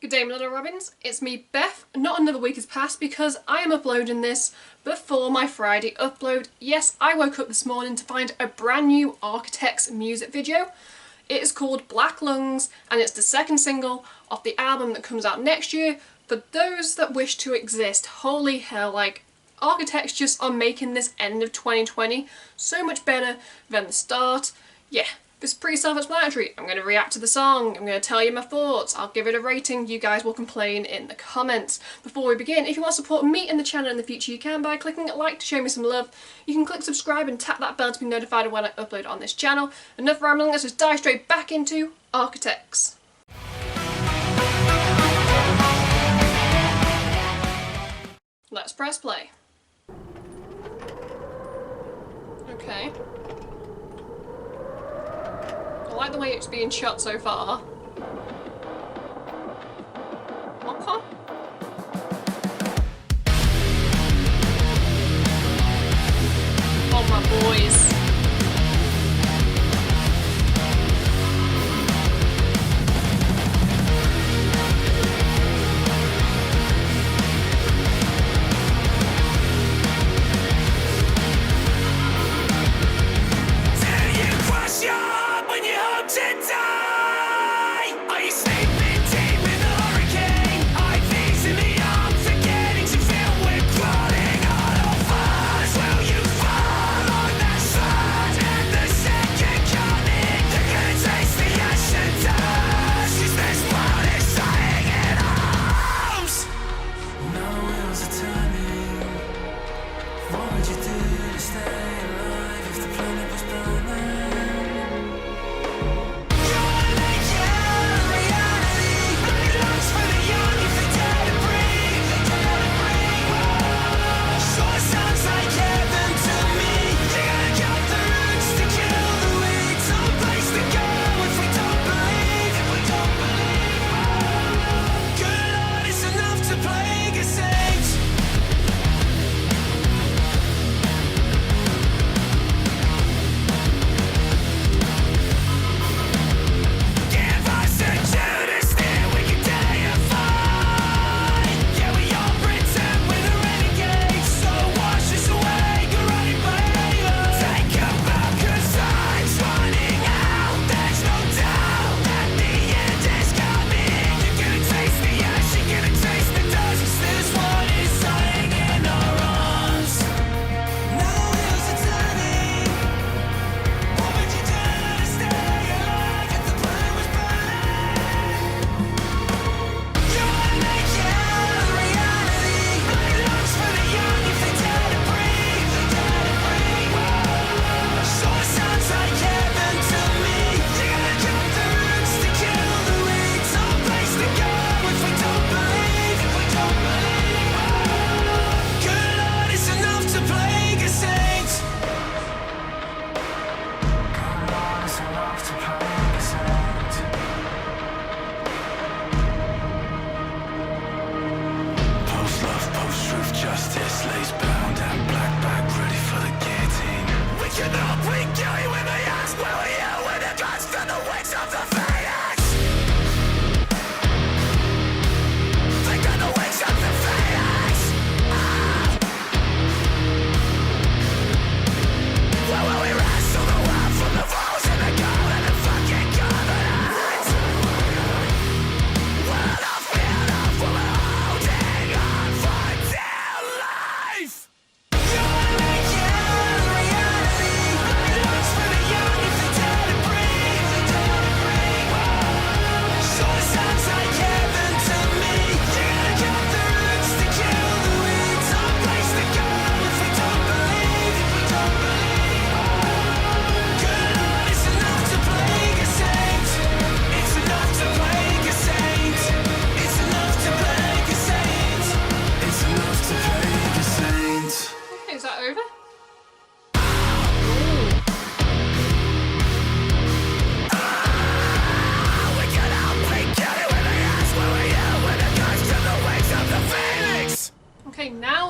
Good day, my little robins. It's me, Beth. Not another week has passed because I am uploading this before my Friday upload. Yes, I woke up this morning to find a brand new Architects music video. It is called Black Lungs and it's the second single off the album that comes out next year. For those that wish to exist, holy hell, like, Architects just are making this end of 2020 so much better than the start. Yeah. It's pretty self-explanatory. I'm going to react to the song, I'm going to tell you my thoughts, I'll give it a rating, you guys will complain in the comments. Before we begin, if you want to support me and the channel in the future, you can by clicking like to show me some love. You can click subscribe and tap that bell to be notified of when I upload on this channel. Enough rambling, let's just dive straight back into Architects. Let's press play. Okay. I like the way it's being shot so far. Okay. Oh my boys.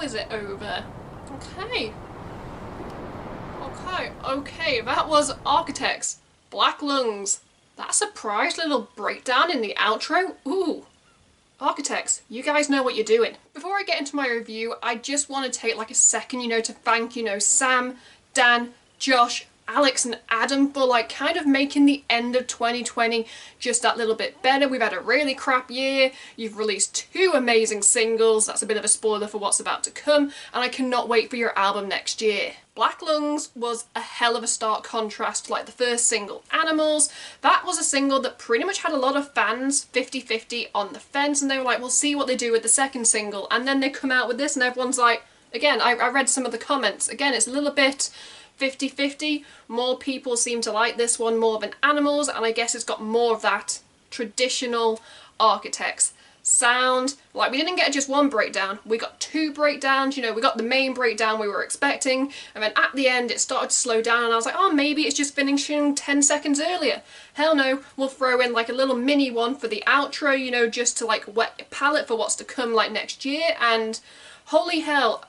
Is it over? Okay, that was Architects, Black Lungs. That surprise little breakdown in the outro, ooh, Architects, you guys know what you're doing. Before I get into my review, I just want to take like a second, to thank, Sam, Dan, Josh, Alex and Adam for like kind of making the end of 2020 just that little bit better. We've had a really crap year. You've released 2 amazing singles. That's a bit of a spoiler for what's about to come, and I cannot wait for your album next year. Black Lungs was a hell of a stark contrast to like the first single, Animals. That was a single that pretty much had a lot of fans 50-50 on the fence, and they were like, we'll see what they do with the second single, and then they come out with this and everyone's like, again, I read some of the comments, again, it's a little bit 50-50. More people seem to like this one more than Animals, and I guess it's got more of that traditional Architects sound. Like, we didn't get just one breakdown, we got 2 breakdowns, we got the main breakdown we were expecting, and then at the end it started to slow down and I was like, oh, maybe it's just finishing 10 seconds earlier. Hell no, we'll throw in like a little mini one for the outro, just to like wet your palate for what's to come like next year, and holy hell,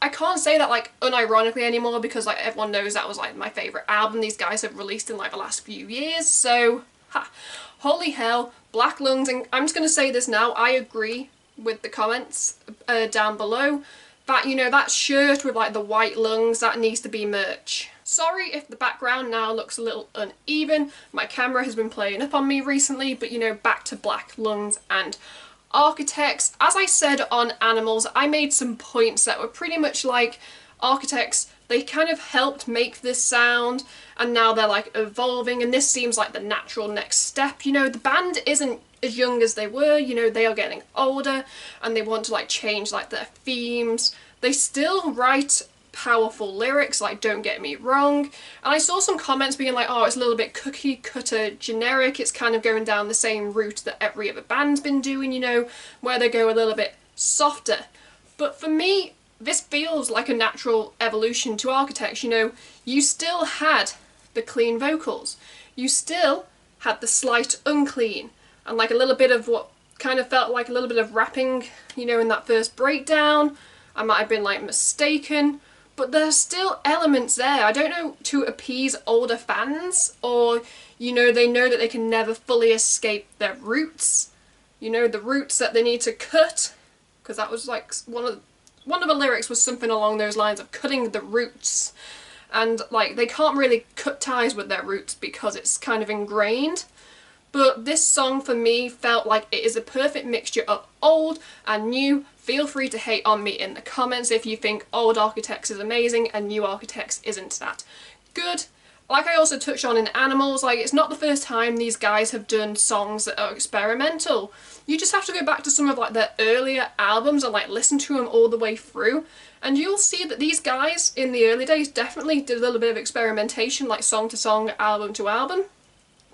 I can't say that like unironically anymore, because like everyone knows that was like my favourite album these guys have released in like the last few years, so holy hell, Black Lungs. And I'm just going to say this now, I agree with the comments down below that, that shirt with like the white lungs, that needs to be merch. Sorry if the background now looks a little uneven, my camera has been playing up on me recently, but back to Black Lungs and Architects. As I said on Animals, I made some points that were pretty much like Architects, they kind of helped make this sound, and now they're like evolving, and this seems like the natural next step. The band isn't as young as they were, they are getting older, and they want to like change like their themes. They still write powerful lyrics, like, don't get me wrong, and I saw some comments being like, oh, it's a little bit cookie cutter generic, it's kind of going down the same route that every other band's been doing, where they go a little bit softer. But for me, this feels like a natural evolution to Architects. You still had the clean vocals, you still had the slight unclean, and like a little bit of what kind of felt like a little bit of rapping, in that first breakdown. I might have been like mistaken, but there's still elements there. I don't know, to appease older fans, or, they know that they can never fully escape their roots. The roots that they need to cut, because that was like one of the lyrics was something along those lines of cutting the roots. And like, they can't really cut ties with their roots because it's kind of ingrained. But this song for me felt like it is a perfect mixture of old and new. Feel free to hate on me in the comments if you think old Architects is amazing and new Architects isn't that good. Like I also touched on in Animals, like, it's not the first time these guys have done songs that are experimental. You just have to go back to some of like their earlier albums and like listen to them all the way through, and you'll see that these guys in the early days definitely did a little bit of experimentation, like song to song, album to album,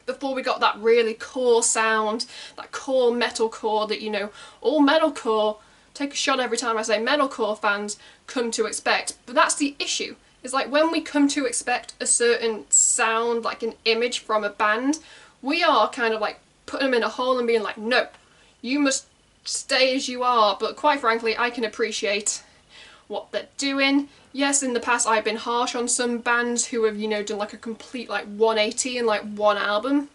before we got that really core sound, that core metalcore that, all metalcore, take a shot every time I say metalcore fans, come to expect. But that's the issue. It's like, when we come to expect a certain sound, like an image from a band, we are kind of like putting them in a hole and being like, no, you must stay as you are. But quite frankly, I can appreciate what they're doing. Yes, in the past I've been harsh on some bands who have, done like a complete like 180 in like one album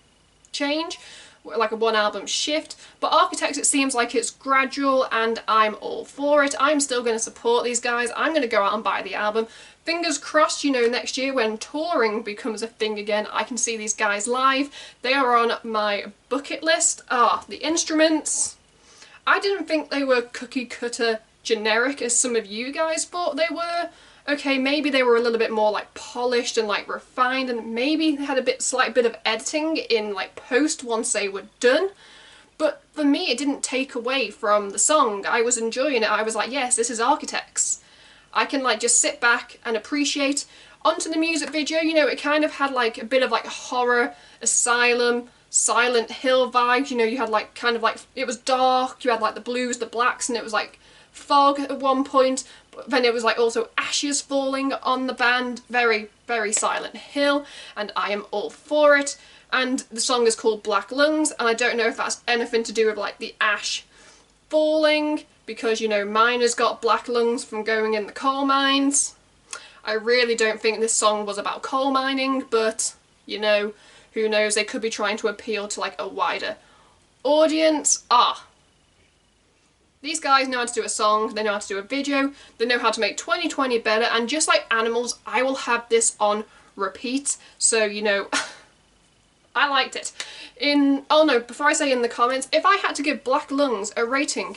change, like a one album shift, but Architects, it seems like it's gradual, and I'm all for it. I'm still going to support these guys. I'm going to go out and buy the album. Fingers crossed, next year when touring becomes a thing again, I can see these guys live. They are on my bucket list. The instruments, I didn't think they were cookie cutter generic as some of you guys thought they were. Okay, maybe they were a little bit more like polished and like refined, and maybe they had a slight bit of editing in like post once they were done. But for me, it didn't take away from the song. I was enjoying it. I was like, yes, this is Architects. I can like just sit back and appreciate. Onto the music video, it kind of had like a bit of like horror, asylum, Silent Hill vibes. You had like kind of like, it was dark, you had like the blues, the blacks, and it was like fog at one point, but then it was like also ashes falling on the band. Very, very Silent Hill, and I am all for it. And the song is called Black Lungs, and I don't know if that's anything to do with like the ash falling, because miners got black lungs from going in the coal mines. I really don't think this song was about coal mining, but who knows, they could be trying to appeal to like a wider audience. These guys know how to do a song, they know how to do a video, they know how to make 2020 better, and just like Animals, I will have this on repeat. So, you know, I liked it. Oh no, before I say in the comments, if I had to give Black Lungs a rating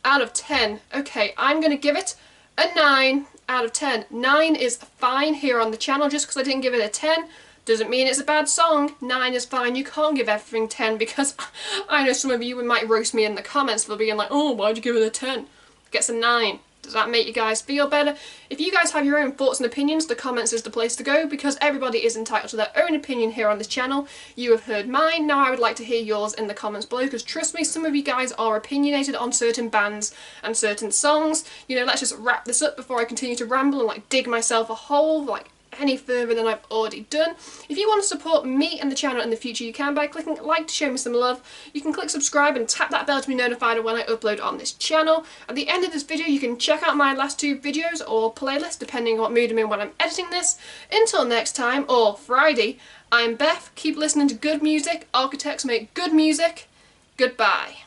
out of 10, okay, I'm going to give it a 9 out of 10. 9 is fine here on the channel. Just because I didn't give it a 10 doesn't mean it's a bad song. 9 is fine. You can't give everything 10 because I know some of you might roast me in the comments for being like, oh, why'd you give it a 10? Gets a 9. Does that make you guys feel better? If you guys have your own thoughts and opinions, the comments is the place to go, because everybody is entitled to their own opinion here on this channel. You have heard mine, now I would like to hear yours in the comments below, because trust me, some of you guys are opinionated on certain bands and certain songs. You know, let's just wrap this up before I continue to ramble and like dig myself a hole, like any further than I've already done. If you want to support me and the channel in the future, you can by clicking like to show me some love. You can click subscribe and tap that bell to be notified of when I upload on this channel. At the end of this video, you can check out my last 2 videos or playlist, depending on what mood I'm in when I'm editing this. Until next time, or Friday, I'm Beth. Keep listening to good music. Architects make good music. Goodbye.